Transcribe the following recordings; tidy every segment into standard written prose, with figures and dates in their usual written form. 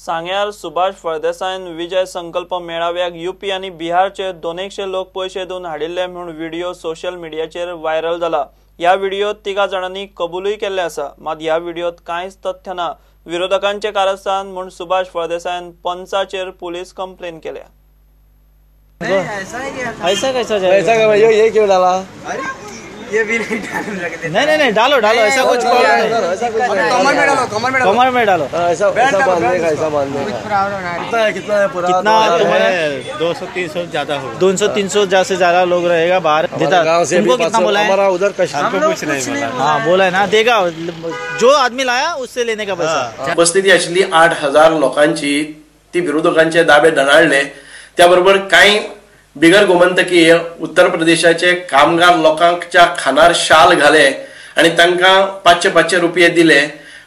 सांग्यार सुभाष फळदेसायन विजय संकल्प मेळाव्याक यूपी आणि बिहारचे 200 लोक पैसे दिवन हाडिल्ले म्हणून व्हिडिओ सोशल मीडियाचेर व्हायरल जाला। या व्हिडिओत 3 जाणांनी कबूलूय केल्ले आसा, मात ह्या व्हिडिओत कांयच तथ्य ना। विरोधकांचे कारस्थान म्हणून सुभाष फळदेसायन पंचाचेर पुलीस कंप्लेन केल्या। ऐसा कैसा जाएगा? ऐसा ये क्यों डाला? ये भी नहीं डालने लगे। नहीं डालो ऐसा कुछ कमर में डालो ऐसा बांधने का कितना है पूरा? कितना तुम्हारा? 200-300 ज्यादा हो। 200-300 से ज्यादा लोग रहेगा बाहर। तुमको कितना बोला है? हमारा उधर हमको कुछ नहीं बोला। हाँ बोला है ना, देगा जो आदमी लाया उससे लेने का पैसा। उपस्थिती असली 8,000 लोकांची ती विरोधकांचे दाबे दणाळले। त्याबरोबर काही बिगर गोमंतकीय उत्तर प्रदेशाचे कामगार लोकांच्या खानार शाल घाले आणि तांकां 500 रुपये दिले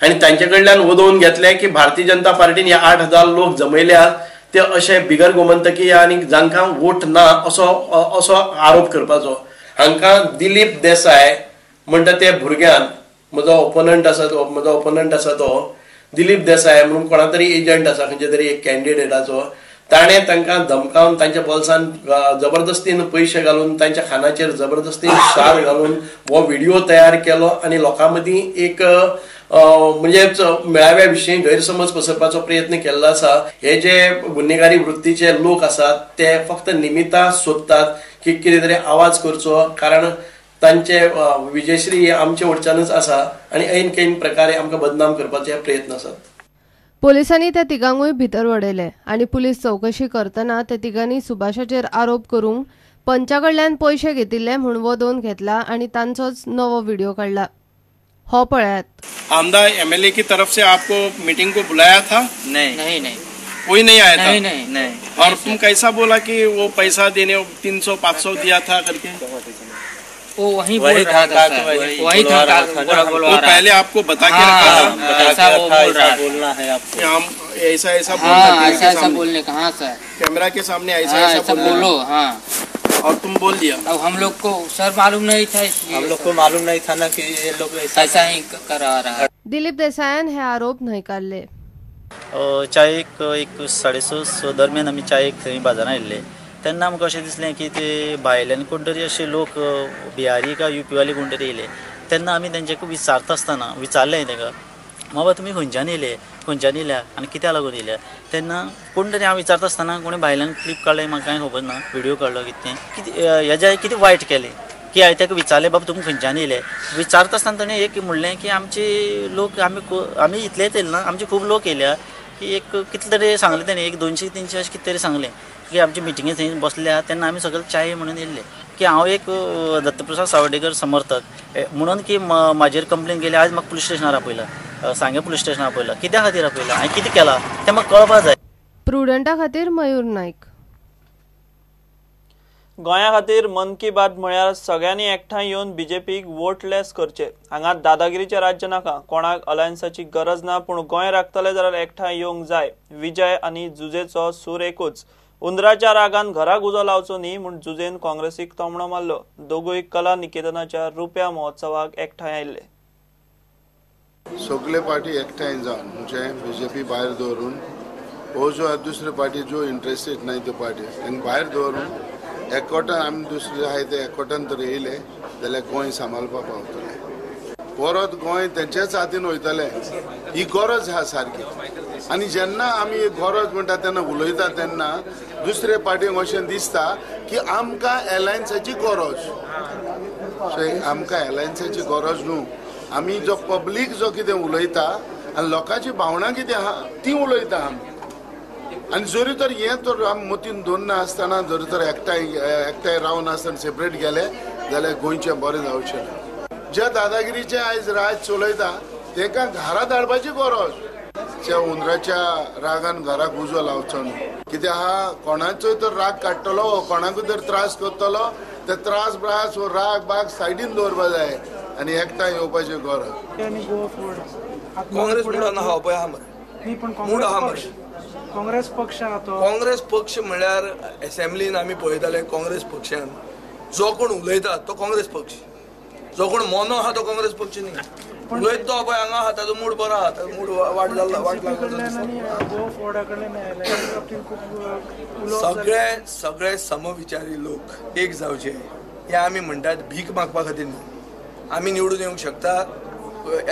आणि तांच्याकडल्यान वदोवन घेतले की भारतीय जनता पार्टीन या 8,000 लोक जमयल्या ते अशे बिगर गोमंतकीय आणि जांकां वोट ना असो आरोप करपाचो। हांकां दिलीप देसाय म्हणटा ते भुरग्यान म्हजो ओपोनंट आसा तो दिलीप देसाय म्हणून कोणा तरी एजंट आसा खंयच्या तरी एक कॅन्डिडेटाचो, ताणे तांकां धमकावन तांच्या बोल्सान जबरदस्तीन पैसे घालून तांच्या खानाचेर जबरदस्तीन शार घालून हो व्हिडिओ तयार केलो आणि लोकां मदीं एक म्हणजे मेळाव्या विशीं गैरसमज पसरपाचो प्रयत्न केल्लो आसा। हे जे गुन्हेगारी वृत्तीचे लोक आसात ते फक्त निमित्तां सोदतात की कितें तरी आवाज करचो, कारण तांचे विजयश्री आमचे वटच्यानच आसा आणि ऐन कैन प्रकारे आमकां बदनाम करपाचे प्रयत्न आसात। पोलिसांनी त्या तिगांकूय भितर वडयले आणि पुलीस चौकशी करतना त्या तिगांनी सुभाषाचेर आरोप करून पंचाकडल्यान पैसे घेतिल्ले म्हणून वदोवन घेतला आणि तांचोच नवो व्हिडिओ काढला। हो पळयात। आमदार एमएलए की तरफ से आपको मीटिंग को बुलाया था? नहीं कोई नहीं आया था? नहीं। और तुम कैसा बोला कि वो पैसा देने 300-500 दिया था करके? वो वही बोल रहा था, वही था वो पहले आपको बता के रखा था? ऐसा वो बोल रहा बोलना है आपको, हम ऐसा ऐसा बोलने कहाँ से? कैमरा के सामने ऐसा बोलो। हाँ, और तुम बोल दिया? अब हम लोग को सर मालूम नहीं था, इसलिए हम लोग को मालूम नहीं था ना कि ये लोग ऐसा ही करा रहा है। दिलीप देसायन हे आरोप न्हयकारले। चाय एक 6:30 दरम्यान आम्ही चाय थंय बाजारात आयिल्ले तेन्ना आमकां अशें दिसलें की ते भायल्यान कोण तरी अशे लोक बिहारी का यूपीवाले कोण तरी येयले। तेन्ना आमी तेंच्याक विचारता आसतना विचारलें ताका, बाबा तुमी खंयच्यान येयल्या आनी कित्याक लागून येयल्या? तेन्ना कोण तरी हांव विचारता आसतना कोणी भायल्यान क्लिप काडलें म्हाका कांय खबर ना, व्हिडिओ काडलो कितें हेज्या कितें वायट केलें की हांवें ताका विचारलें, बाबा तुमी खंयच्यान येयले? विचारता आसतना ताणें एक म्हणलें की आमचे लोक आमी इतलेच येयले ना, आमचे खूब लोक येयल्या की एक कितले तरी सांगलें ताणें, एक 200-300 अशें कितें तरी सांगलें की आमची मिटिंगे थंय बसल्या तेन्ना आमी सगळे चाय म्हणून येयल्ले की हांव एक दत्तप्रसाद सावडेकर समर्थक म्हणून की म्हाजेर कंप्लेन केली। आज म्हाका पुलीस स्टेशनार आपयला, सांगे पुलीस स्टेशनार आपयला, कित्या खातीर आपयला, हांवें कितें केलां तें म्हाका कळपाक जाय। प्रुडंटा खातीर मयूर नायक। गोंया खातीर मन की बात म्हळ्यार सगळ्यांनी एकठांय येवन बीजेपीक वोटलेस करचे। हांगा दादागिरीचे राज्य नाका, कोणाक अलायन्साची गरज ना, पूण गोंय राखतले जाल्यार एकठांय येवंक जाय। विजय आनी जुजेचो सूर एकूच। उंदराच्या रागान घराक उजो लावचो न्ही म्हूण जुजेन काँग्रेसीक तोमणो मारलो। दोगूय कला निकेतनाच्या रुप्या महोत्सवाक एकठांय आयिल्ले। सगळे पार्टी एकठांय जावन म्हणजे बीजेपी भायर दवरून हो जो दुसरे पार्टी जो इंटरेस्टेड नाही त्यो पार्टी तांकां भायर दवरून एकवटान आमी दुसरे आहाय ते एकवटान तर येयले जाल्यार गोंय सांबाळपाक पावतले। परत गोंय तेंच्याच हातीन वयतले ही गरज आहा सारकी। आनी जेन्ना आमी गरज म्हणटा तेन्ना उलयता तेन्ना दुसरे पार्टीक अशें दिसता की आमकां एलायन्साची गरज। आमकां एलायन्साची गरज न्हू, आमी जो पब्लीक जो कितें उलयता आनी लोकांची भावना कितें आहा ती उलयता आमी। आनी जरी तर हें तर आमी मतीन दवरना आसतना जरी तर एकठांय रावन आसतना सेपरेट गेले जाल्यार गोंयचें बरें जावचें ना। ज्या दादागिरीचे आयज राज चलयता तांकां घरा धाडपाची गरज। त्या उंदराच्या रागान घराक उजो लावचो न्हू, कित्याक हा कोणाचोय तर राग काडटलो, कोणाकूय तर त्रास करतलो, ते त्रास वो राग बाग सायडीन दवरपा जाय आनी एकठांय येवपाची गरज। काँग्रेस मूड आहा पळय आहा मरे, मूड आहा मरे। काँग्रेस पक्ष आहा तो, काँग्रेस पक्ष म्हळ्यार असेंब्लीन आमी पळयताले काँग्रेस पक्षान जो कोण उलयता तो काँग्रेस पक्ष, जो कोण मोनो आहा तो काँग्रेस पक्ष न्ही. उलयत तो पळय हांगा आहा ताजो मूड बरो आहा, मूड वाट सगळे समविचारी लोक एक जावचे हे आमी म्हणटात. भीक मागपा खातीर न्ही. आमी निवडून येवंक शकता,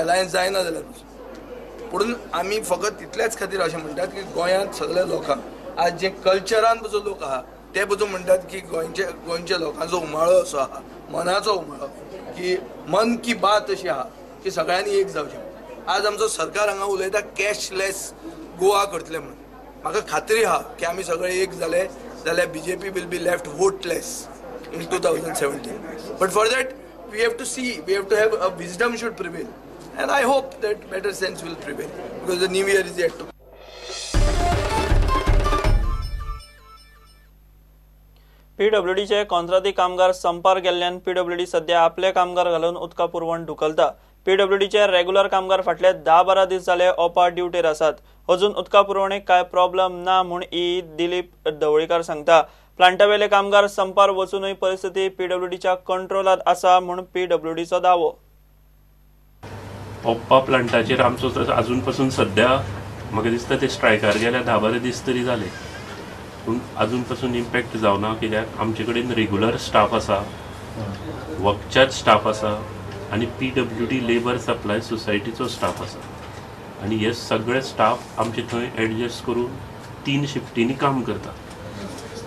एलायन्स जायना जाल्यार, पूण आमी फकत इतल्याच खातीर अशें म्हणटात की गोंयांत सगळ्या लोकांक आज जे कल्चरान जो लोक आहा ते पसून म्हणटात की गोंयच्या लोकांचो उमाळो असो आहा, मनाचो उमाळो, की मन की बात अशी आहा की सगळ्यांनी एक जावचें. आज आमचो सरकार हांगा उलयता कॅशलेस गोवा करतले म्हणून. म्हाका खात्री आहा की आमी सगळे एक जाले जाल्यार BJP will be left voteless in 2017. But for that we have to see, we have to have a wisdom should prevail, and I hope that better sense will prevail because the new year is yet to. PWDचे कंत्राटी कामगार संपार गेल्ल्यान PWD सध्या आपले कामगार घालून उदका पुरवण ढुकलता. PWDचे regular कामगार फाटले 10-12 दीस जाले ओपा ड्युटीर आसात. अजून उदका पुरवणेक काय प्रॉब्लेम ना म्हूण दिलीप ढवळीकर सांगता. प्लांटावेले कामगार संपार वचूनय परिस्थिती PWDच्या कंट्रोलात आसा म्हूण PWDचो दावो. ओप्पा प्लांटाचेर आमचो अजून पासून सध्या म्हाका दिसता ते स्ट्रायकार गेल्या 10-12 दीस तरी जाले, पूण अजून पासून इम्पॅक्ट जावना. कित्याक आमचे कडेन रेग्युलर स्टाफ आसा, वर्कचार्ज स्टाफ आसा आनी PWD लेबर सप्लाय सोसायटीचो स्टाफ आसा, आनी हे सगळे स्टाफ आमचे थंय एडजस्ट करून 3 शिफ्टींनी काम करता.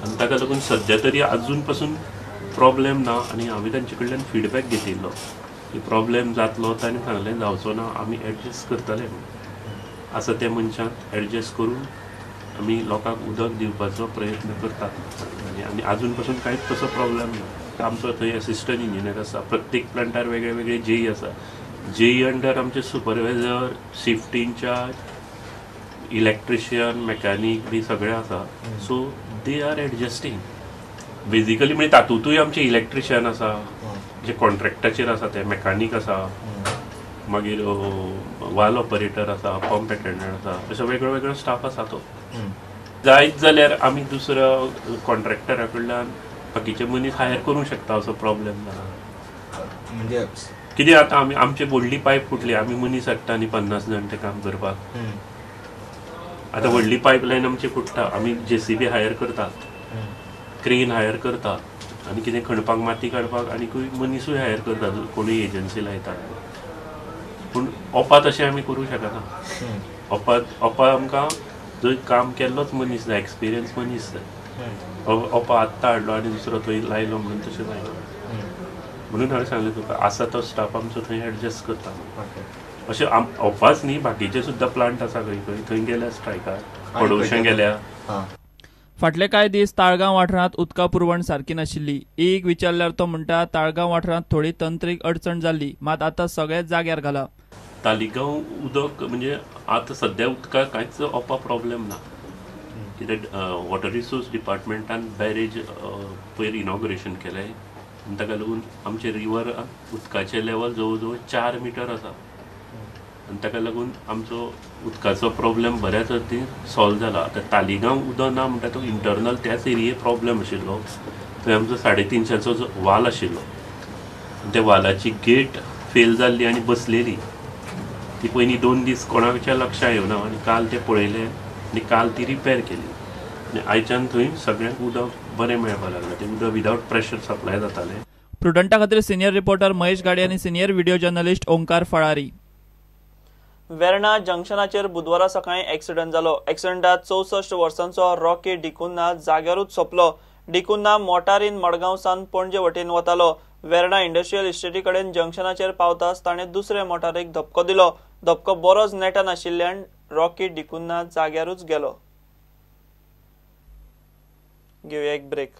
आनी ताका लागून सध्या तरी अजून पासून प्रॉब्लेम ना. आनी हांवें तांचे कडल्यान फिडबॅक घेतिल्लो की प्रॉब्लेम जातलो, ताणें सांगलें जावचो ना, आमी एडजस्ट करतले. आसा त्या मनशाक एडजस्ट करून आमी लोकांक उदक दिवपाचो प्रयत्न करतात. आनी अजून पासून कांयच तसो प्रॉब्लेम ना. आमचो थंय असिस्टंट इंजिनियर आसा, प्रत्येक प्लांटार वेगळे वेगळे जेई आसा. जेई अंडर आमचे supervisor, shift incharge, electrician, mechanic बी सगळे आसा. So they are adjusting basically. म्हणजे तातूंतूय आमचे इलेक्ट्रिशियन आसा, जे कॉन्ट्रॅक्टाचेर आसा ते मेकॅनीक आसा, मागीर वाल ऑपरेटर आसा, पंप अटेंडंट आसा, अशें वेगळो वेगळो स्टाफ आसा. तो जायत जाल्यार आमी दुसऱ्या कॉन्ट्रॅक्टरा कडल्यान बाकीचे मनीस हायर करूंक शकता. असो प्रॉब्लेम जाता. म्हणजे कितें आतां आमची व्हडली पायप फुटली, आमी मनीस हाडटा आनी 50 जाण ते काम करपाक. आतां व्हडली पायपलायन आमची फुटता, आमी JCB हायर करतात, क्रेन हायर करतात, आनी कितें खणपाक माती काडपाक आनी मनीसूय हायर करतात, कोणूय एजन्सी लायतात. पूण ओपा तशें आमी करूंक शकना. ओपा आमकां जंय काम केल्लोच मनीस जाय, एक्सपिरियन्स मनीस जाय. ओपा आत्तां हाडलो आनी दुसरो थंय लायलो म्हणून तशें जायना. म्हणून हांवें सांगलें तुका आसा तो स्टाफ आमचो थंय एडजस्ट करता. अशें ओपाच न्ही, बाकीचे सुद्दां प्लांट आसा खंय खंय, थंय गेल्या स्ट्रायकार, पडोवशें गेल्या. फाटले कांय दीस ताळगांव वाठारांत उदका पुरवण सारकी नाशिल्ली. एक विचारल्यार तो म्हणटा ताळगांव वाठारांत थोडी तंत्रीक अडचण जाल्ली, मात आतां सगळेच जाग्यार घाला. तालिगांव उदक म्हणजे आतां सद्या उदकाक कांयच ओपा प्रॉब्लेम ना. कित्याक वॉटर रिसोर्स डिपार्टमेंटान बॅरेज पयर इनॉग्रेशन केलें, आनी ताका लागून आमचे रिवर उदकाचें लेवल जवळ जवळ 4 मिटर आसा. आनी ताका लागून आमचो उदकाचो प्रॉब्लेम बऱ्या तरेन सॉल्व जाला. आतां तालिगांव उदक ना म्हणटा तो इंटरनल त्याच एरिये प्रॉब्लेम आशिल्लो. थंय आमचो 350 जो वाल आशिल्लो, त्या वालाची गेट फेल जाल्ली आनी बसलेली. ती पयलीं 2 दीस कोणाच्या लक्षांत येवना, आनी काल ते पळयलें आनी काल ती रिपेर केली. आनी आयच्यान थंय सगळ्यांक उदक बरें मेळपाक लागलें. तें उदक विदावट प्रेशर सप्लाय जातालें. प्रुडंटा खातीर सिनियर रिपोर्टर महेश गाडे आनी senior video journalist Omkar Phalari. Verna जंक्शनाचेर बुधवारा सकाळी एक्सिडंट जालो. एक्सिडंटात 64 वर्सांचो रॉकी डिकुन्ना जाग्यारूच सोंपलो. डिकुन्ना मोटारीन मडगांव सावन पणजे वटेन वतालो. वेर्णा इंडस्ट्रियल इस्टेटी कडेन जंक्शनाचेर पावताच ताणें दुसरे मोटारीक धपको दिलो. धपको बरोच नेटा नाशिल्ल्यान रॉकी डिकुन्ना जाग्यारूच गेलो. घेवया एक ब्रेक.